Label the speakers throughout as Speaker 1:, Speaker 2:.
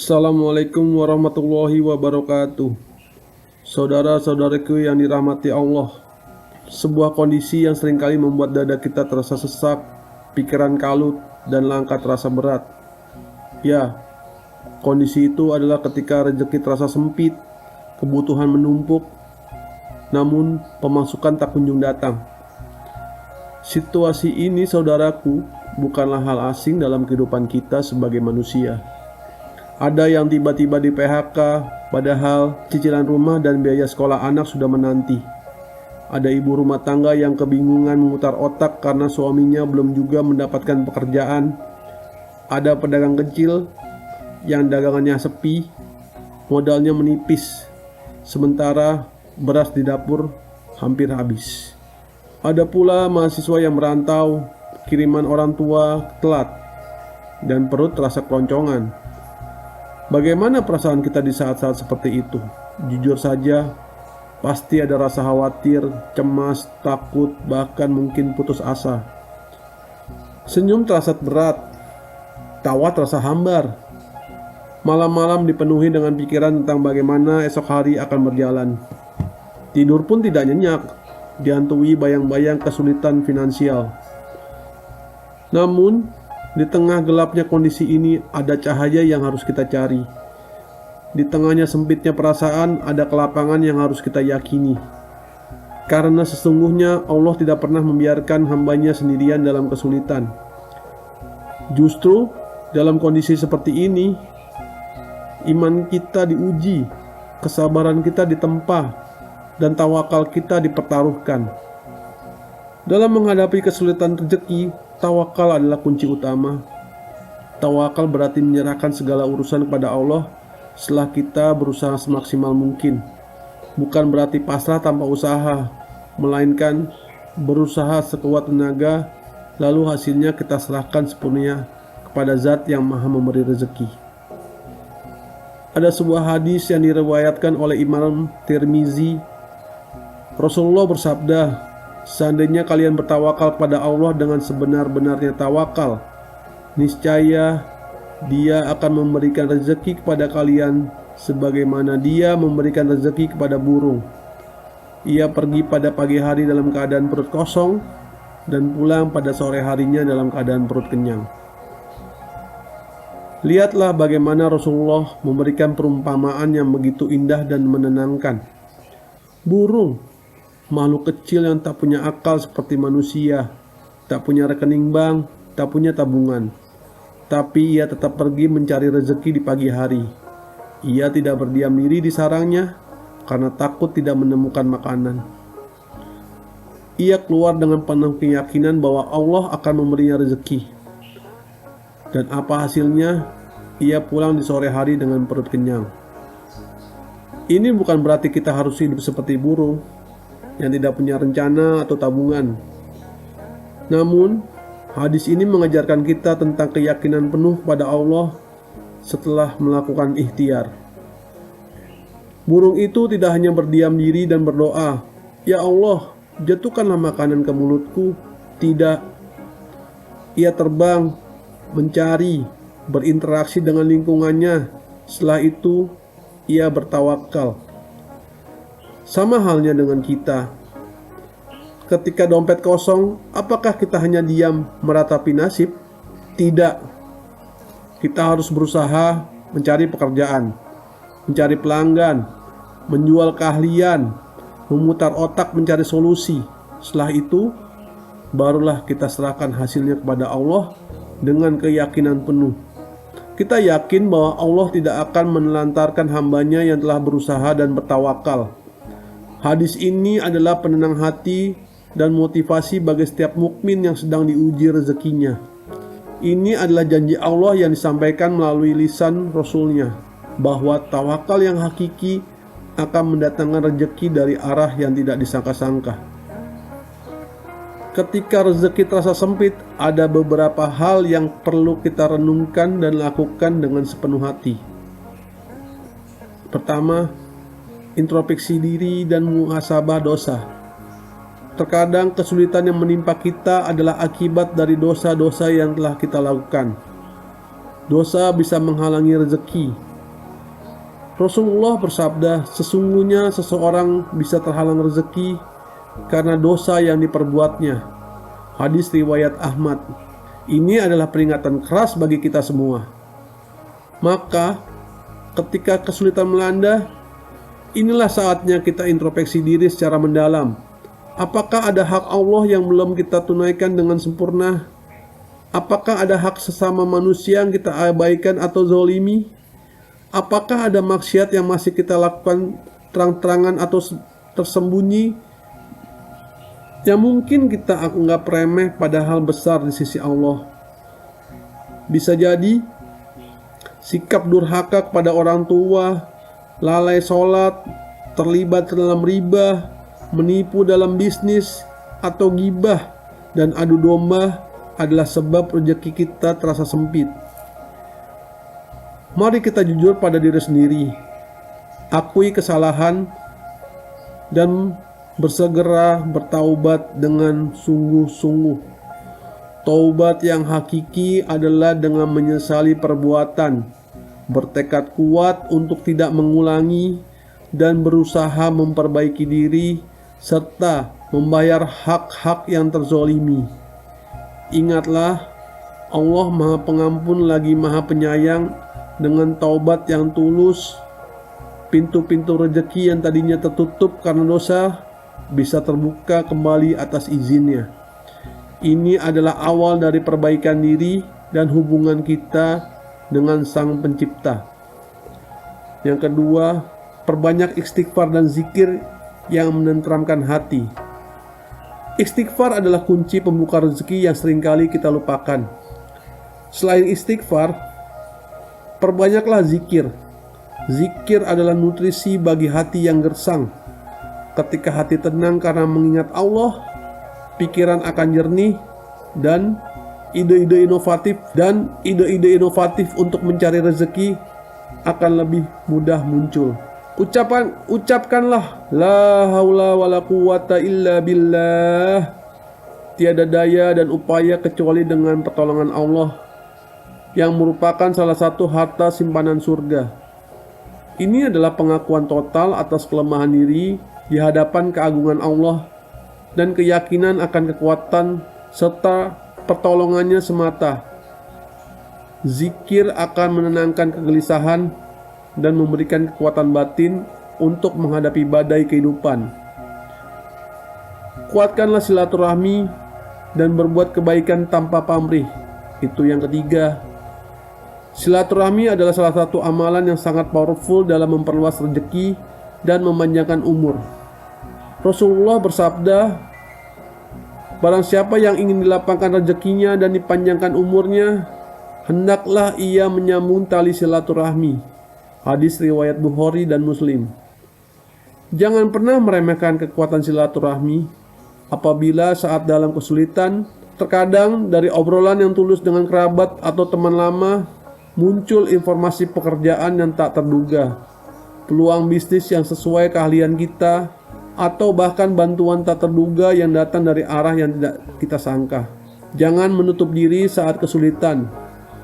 Speaker 1: Assalamualaikum warahmatullahi wabarakatuh. Saudara-saudariku yang dirahmati Allah, sebuah kondisi yang seringkali membuat dada kita terasa sesak, pikiran kalut, dan langkah terasa berat. Ya, kondisi itu adalah ketika rezeki terasa sempit, kebutuhan menumpuk, namun pemasukan tak kunjung datang. Situasi ini, saudaraku, bukanlah hal asing dalam kehidupan kita sebagai manusia. Ada yang tiba-tiba di PHK, padahal cicilan rumah dan biaya sekolah anak sudah menanti. Ada ibu rumah tangga yang kebingungan memutar otak karena suaminya belum juga mendapatkan pekerjaan. Ada pedagang kecil yang dagangannya sepi, modalnya menipis, sementara beras di dapur hampir habis. Ada pula mahasiswa yang merantau, kiriman orang tua telat, dan perut terasa keloncongan. Bagaimana perasaan kita di saat-saat seperti itu? Jujur saja, pasti ada rasa khawatir, cemas, takut, bahkan mungkin putus asa. Senyum terasa berat, tawa terasa hambar. Malam-malam dipenuhi dengan pikiran tentang bagaimana esok hari akan berjalan. Tidur pun tidak nyenyak, dihantui bayang-bayang kesulitan finansial. Namun, di tengah gelapnya kondisi ini ada cahaya yang harus kita cari. Di tengahnya sempitnya perasaan ada kelapangan yang harus kita yakini. Karena sesungguhnya Allah tidak pernah membiarkan hambanya sendirian dalam kesulitan. Justru dalam kondisi seperti ini, iman kita diuji, kesabaran kita ditempa, dan tawakal kita dipertaruhkan. Dalam menghadapi kesulitan rezeki, tawakal adalah kunci utama. Tawakal berarti menyerahkan segala urusan kepada Allah setelah kita berusaha semaksimal mungkin. Bukan berarti pasrah tanpa usaha, melainkan berusaha sekuat tenaga, lalu hasilnya kita serahkan sepenuhnya kepada Zat yang Maha Memberi rezeki. Ada sebuah hadis yang diriwayatkan oleh Imam Tirmizi. Rasulullah bersabda, "Seandainya kalian bertawakal kepada Allah dengan sebenar-benarnya tawakal, niscaya Dia akan memberikan rezeki kepada kalian sebagaimana Dia memberikan rezeki kepada burung. Ia pergi pada pagi hari dalam keadaan perut kosong dan pulang pada sore harinya dalam keadaan perut kenyang." Lihatlah bagaimana Rasulullah memberikan perumpamaan yang begitu indah dan menenangkan. Burung, makhluk kecil yang tak punya akal seperti manusia, tak punya rekening bank, tak punya tabungan. Tapi ia tetap pergi mencari rezeki di pagi hari. Ia tidak berdiam diri di sarangnya karena takut tidak menemukan makanan. Ia keluar dengan penuh keyakinan bahwa Allah akan memberinya rezeki. Dan apa hasilnya? Ia pulang di sore hari dengan perut kenyang. Ini bukan berarti kita harus hidup seperti burung yang tidak punya rencana atau tabungan. Namun, hadis ini mengajarkan kita tentang keyakinan penuh pada Allah setelah melakukan ikhtiar. Burung itu tidak hanya berdiam diri dan berdoa, "Ya Allah, jatuhkanlah makanan ke mulutku." Tidak. Ia terbang, mencari, berinteraksi dengan lingkungannya. Setelah itu, ia bertawakal. Sama halnya dengan kita. Ketika dompet kosong, apakah kita hanya diam meratapi nasib? Tidak. Kita harus berusaha mencari pekerjaan, mencari pelanggan, menjual keahlian, memutar otak mencari solusi. Setelah itu, barulah kita serahkan hasilnya kepada Allah dengan keyakinan penuh. Kita yakin bahwa Allah tidak akan menelantarkan hambanya yang telah berusaha dan bertawakal. Hadis ini adalah penenang hati dan motivasi bagi setiap mukmin yang sedang diuji rezekinya. Ini adalah janji Allah yang disampaikan melalui lisan Rasul-Nya, bahwa tawakal yang hakiki akan mendatangkan rezeki dari arah yang tidak disangka-sangka. Ketika rezeki terasa sempit, ada beberapa hal yang perlu kita renungkan dan lakukan dengan sepenuh hati. Pertama, introspeksi diri dan muhasabah dosa. Terkadang kesulitan yang menimpa kita adalah akibat dari dosa-dosa yang telah kita lakukan. Dosa bisa menghalangi rezeki, Rasulullah bersabda, sesungguhnya seseorang bisa terhalang rezeki karena dosa yang diperbuatnya. Hadis riwayat Ahmad. Ini adalah peringatan keras bagi kita semua. Maka, ketika kesulitan melanda, inilah saatnya kita introspeksi diri secara mendalam. Apakah ada hak Allah yang belum kita tunaikan dengan sempurna? Apakah ada hak sesama manusia yang kita abaikan atau zolimi? Apakah ada maksiat yang masih kita lakukan terang-terangan atau tersembunyi yang mungkin kita anggap remeh padahal besar di sisi Allah? Bisa jadi sikap durhaka kepada orang tua, lalai sholat, terlibat dalam riba, menipu dalam bisnis, atau gibah dan adu domba adalah sebab rezeki kita terasa sempit. Mari kita jujur pada diri sendiri, akui kesalahan, dan bersegera bertaubat dengan sungguh-sungguh. Taubat yang hakiki adalah dengan menyesali perbuatan, bertekad kuat untuk tidak mengulangi, dan berusaha memperbaiki diri, serta membayar hak-hak yang terzolimi. Ingatlah, Allah Maha Pengampun lagi Maha Penyayang. Dengan taubat yang tulus, pintu-pintu rezeki yang tadinya tertutup karena dosa bisa terbuka kembali atas izinnya. Ini adalah awal dari perbaikan diri dan hubungan kita dengan Sang Pencipta. Yang kedua, perbanyak istighfar dan zikir yang menenteramkan hati. Istighfar adalah kunci pembuka rezeki yang seringkali kita lupakan. Selain istighfar, perbanyaklah zikir. Zikir adalah nutrisi bagi hati yang gersang. Ketika hati tenang karena mengingat Allah, pikiran akan jernih dan ide-ide inovatif untuk mencari rezeki akan lebih mudah muncul. Ucapkanlah la haula wala quwata illa billah. Tiada daya dan upaya kecuali dengan pertolongan Allah, yang merupakan salah satu harta simpanan surga. Ini adalah pengakuan total atas kelemahan diri di hadapan keagungan Allah dan keyakinan akan kekuatan serta pertolongannya semata. Zikir akan menenangkan kegelisahan dan memberikan kekuatan batin untuk menghadapi badai kehidupan. Kuatkanlah silaturahmi dan berbuat kebaikan tanpa pamrih. Itu yang ketiga. Silaturahmi adalah salah satu amalan yang sangat powerful dalam memperluas rezeki dan memanjangkan umur. Rasulullah bersabda, barang siapa yang ingin dilapangkan rezekinya dan dipanjangkan umurnya, hendaklah ia menyambung tali silaturahmi. Hadis riwayat Bukhari dan Muslim. Jangan pernah meremehkan kekuatan silaturahmi. Apabila saat dalam kesulitan, terkadang dari obrolan yang tulus dengan kerabat atau teman lama, muncul informasi pekerjaan yang tak terduga, peluang bisnis yang sesuai keahlian kita, atau bahkan bantuan tak terduga yang datang dari arah yang tidak kita sangka. Jangan menutup diri saat kesulitan.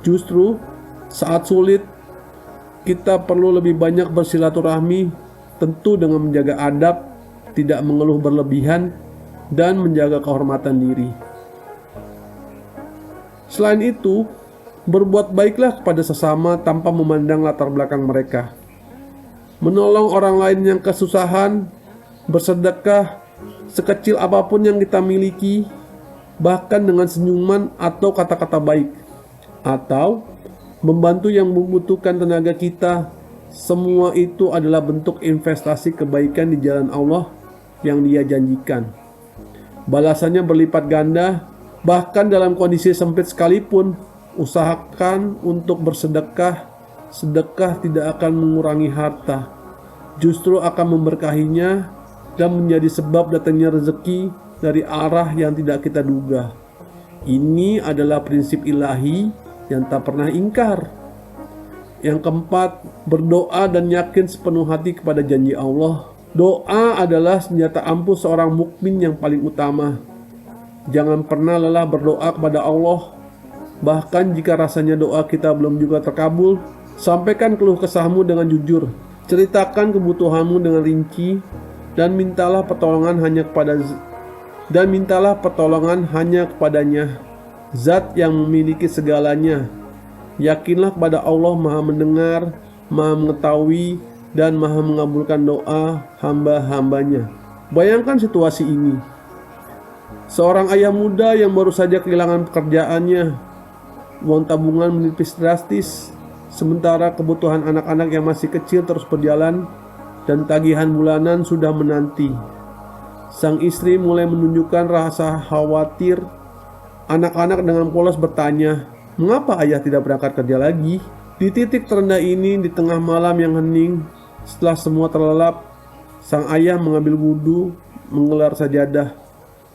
Speaker 1: Justru saat sulit, kita perlu lebih banyak bersilaturahmi, tentu dengan menjaga adab, tidak mengeluh berlebihan, dan menjaga kehormatan diri. Selain itu, berbuat baiklah kepada sesama tanpa memandang latar belakang mereka. Menolong orang lain yang kesusahan, bersedekah, sekecil apapun yang kita miliki, bahkan dengan senyuman atau kata-kata baik, atau membantu yang membutuhkan tenaga kita, semua itu adalah bentuk investasi kebaikan di jalan Allah yang Dia janjikan. Balasannya berlipat ganda, bahkan dalam kondisi sempit sekalipun. Usahakan untuk bersedekah. Sedekah tidak akan mengurangi harta, justru akan memberkahinya dan menjadi sebab datangnya rezeki dari arah yang tidak kita duga. Ini adalah prinsip ilahi yang tak pernah ingkar. Yang keempat, berdoa dan yakin sepenuh hati kepada janji Allah. Doa adalah senjata ampuh seorang mukmin yang paling utama. Jangan pernah lelah berdoa kepada Allah. Bahkan jika rasanya doa kita belum juga terkabul, sampaikan keluh kesahmu dengan jujur. Ceritakan kebutuhanmu dengan rinci dan mintalah pertolongan hanya kepadanya, Zat yang memiliki segalanya. Yakinlah kepada Allah Maha Mendengar, Maha Mengetahui, dan Maha Mengabulkan doa hamba-hambanya. Bayangkan situasi ini. Seorang ayah muda yang baru saja kehilangan pekerjaannya. Uang tabungan menipis drastis, sementara kebutuhan anak-anak yang masih kecil terus berjalan dan tagihan bulanan sudah menanti. Sang istri mulai menunjukkan rasa khawatir. Anak-anak dengan polos bertanya, "Mengapa ayah tidak berangkat kerja lagi?" Di titik terendah ini, di tengah malam yang hening, setelah semua terlelap, sang ayah mengambil wudhu, menggelar sajadah.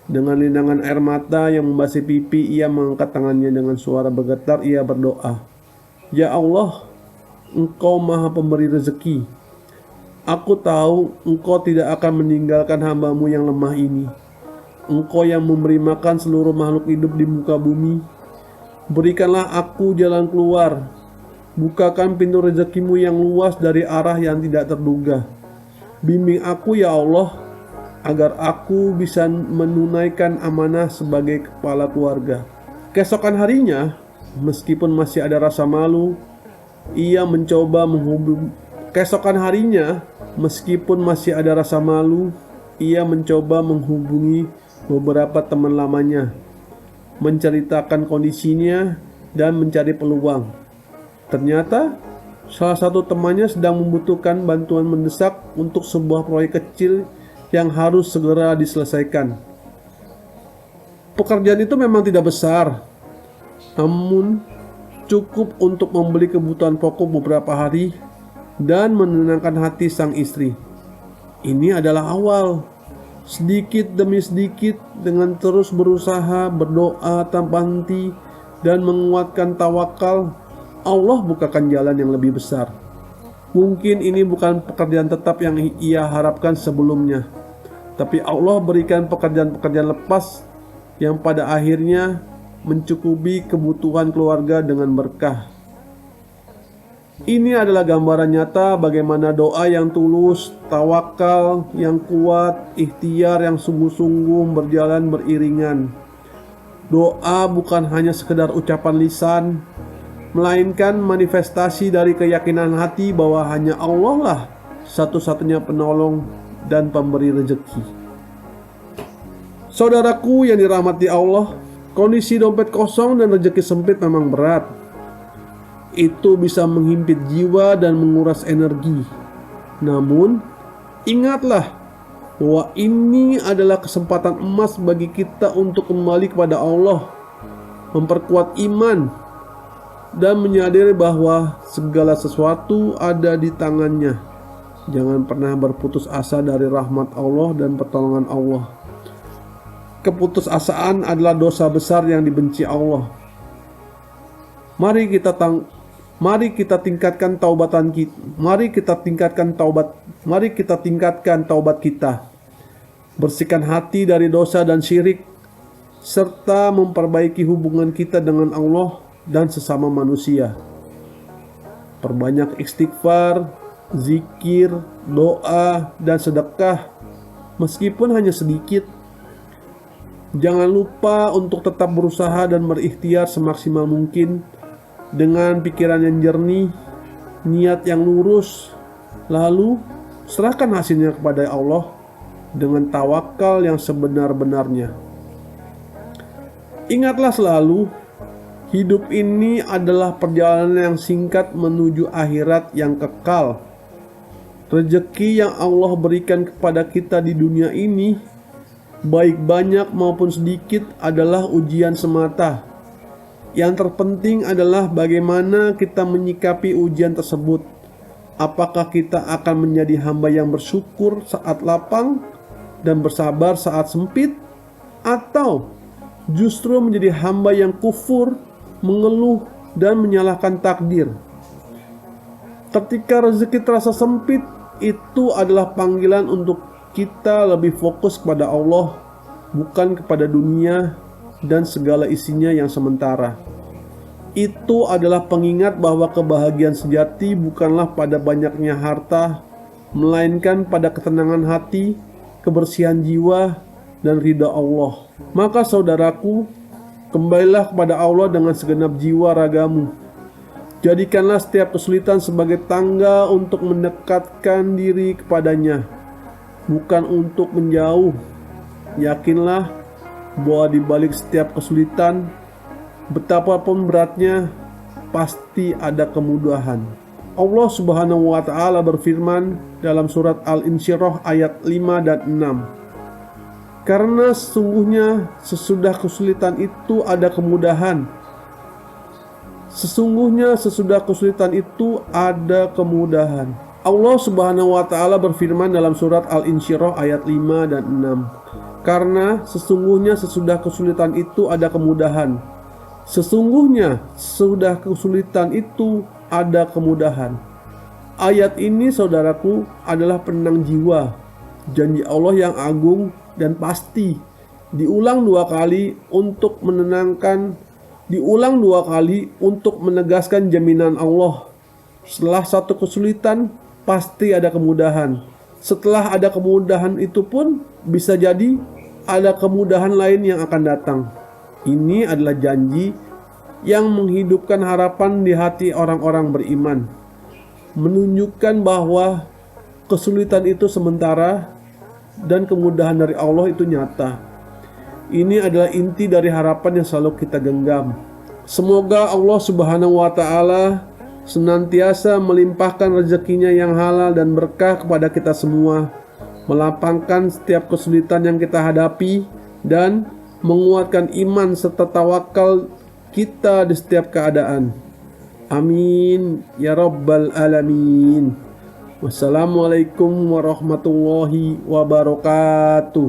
Speaker 1: Dengan linangan air mata yang membasuh pipi, ia mengangkat tangannya dengan suara bergetar. Ia berdoa, "Ya Allah, Engkau Maha Pemberi rezeki. Aku tahu Engkau tidak akan meninggalkan hamba-Mu yang lemah ini. Engkau yang memberi makan seluruh makhluk hidup di muka bumi. Berikanlah aku jalan keluar. Bukakan pintu rezekimu yang luas dari arah yang tidak terduga. Bimbing aku ya Allah, agar aku bisa menunaikan amanah sebagai kepala keluarga." Keesokan harinya, meskipun masih ada rasa malu, ia mencoba menghubungi beberapa teman lamanya, menceritakan kondisinya dan mencari peluang. Ternyata salah satu temannya sedang membutuhkan bantuan mendesak untuk sebuah proyek kecil yang harus segera diselesaikan. Pekerjaan itu memang tidak besar, namun cukup untuk membeli kebutuhan pokok beberapa hari dan menenangkan hati sang istri. Ini adalah awal. Sedikit demi sedikit, dengan terus berusaha, berdoa tanpa henti, dan menguatkan tawakal, Allah bukakan jalan yang lebih besar. Mungkin ini bukan pekerjaan tetap yang ia harapkan sebelumnya, tapi Allah berikan pekerjaan-pekerjaan lepas yang pada akhirnya mencukupi kebutuhan keluarga dengan berkah. Ini adalah gambaran nyata bagaimana doa yang tulus, tawakal yang kuat, ikhtiar yang sungguh-sungguh berjalan beriringan. Doa bukan hanya sekedar ucapan lisan, melainkan manifestasi dari keyakinan hati bahwa hanya Allah lah satu-satunya penolong dan pemberi rezeki. Saudaraku yang dirahmati Allah, kondisi dompet kosong dan rezeki sempit memang berat. Itu bisa menghimpit jiwa dan menguras energi. Namun, ingatlah bahwa ini adalah kesempatan emas bagi kita untuk kembali kepada Allah, memperkuat iman, dan menyadari bahwa segala sesuatu ada di tangannya. Jangan pernah berputus asa dari rahmat Allah dan pertolongan Allah. Keputusasaan adalah dosa besar yang dibenci Allah. Mari kita tingkatkan taubat kita. Bersihkan hati dari dosa dan syirik, serta memperbaiki hubungan kita dengan Allah dan sesama manusia. Perbanyak istighfar, zikir, doa, dan sedekah, meskipun hanya sedikit. Jangan lupa untuk tetap berusaha dan berikhtiar semaksimal mungkin dengan pikiran yang jernih, niat yang lurus, lalu serahkan hasilnya kepada Allah dengan tawakal yang sebenar-benarnya. Ingatlah selalu, hidup ini adalah perjalanan yang singkat menuju akhirat yang kekal. Rezeki yang Allah berikan kepada kita di dunia ini, baik banyak maupun sedikit, adalah ujian semata. Yang terpenting adalah bagaimana kita menyikapi ujian tersebut. Apakah kita akan menjadi hamba yang bersyukur saat lapang dan bersabar saat sempit, atau justru menjadi hamba yang kufur, mengeluh, dan menyalahkan takdir? Ketika rezeki terasa sempit, itu adalah panggilan untuk kita lebih fokus kepada Allah, bukan kepada dunia dan segala isinya yang sementara. Itu adalah pengingat bahwa kebahagiaan sejati bukanlah pada banyaknya harta, melainkan pada ketenangan hati, kebersihan jiwa, dan ridha Allah. Maka saudaraku, kembalilah kepada Allah dengan segenap jiwa ragamu. Jadikanlah setiap kesulitan sebagai tangga untuk mendekatkan diri kepadanya, bukan untuk menjauh. Yakinlah bahwa di balik setiap kesulitan, betapapun beratnya, pasti ada kemudahan. Allah Subhanahu wa Ta'ala berfirman dalam surat Al-Insyirah ayat 5 dan 6. Karena sesungguhnya sesudah kesulitan itu ada kemudahan. Sesungguhnya sesudah kesulitan itu ada kemudahan. Allah Subhanahu wa Ta'ala berfirman dalam surat Al-Insyirah ayat 5 dan 6. Karena sesungguhnya sesudah kesulitan itu ada kemudahan. Sesungguhnya sesudah kesulitan itu ada kemudahan. Ayat ini, saudaraku, adalah penenang jiwa. Janji Allah yang agung dan pasti diulang dua kali untuk menenangkan, diulang dua kali untuk menegaskan jaminan Allah. Setelah satu kesulitan, pasti ada kemudahan. Setelah ada kemudahan itu pun bisa jadi ada kemudahan lain yang akan datang. Ini adalah janji yang menghidupkan harapan di hati orang-orang beriman, menunjukkan bahwa kesulitan itu sementara dan kemudahan dari Allah itu nyata. Ini adalah inti dari harapan yang selalu kita genggam. Semoga Allah Subhanahu wa Ta'ala senantiasa melimpahkan rezekinya yang halal dan berkah kepada kita semua, melapangkan setiap kesulitan yang kita hadapi, dan menguatkan iman serta tawakal kita di setiap keadaan. Amin ya rabbal alamin. Wassalamualaikum warahmatullahi wabarakatuh.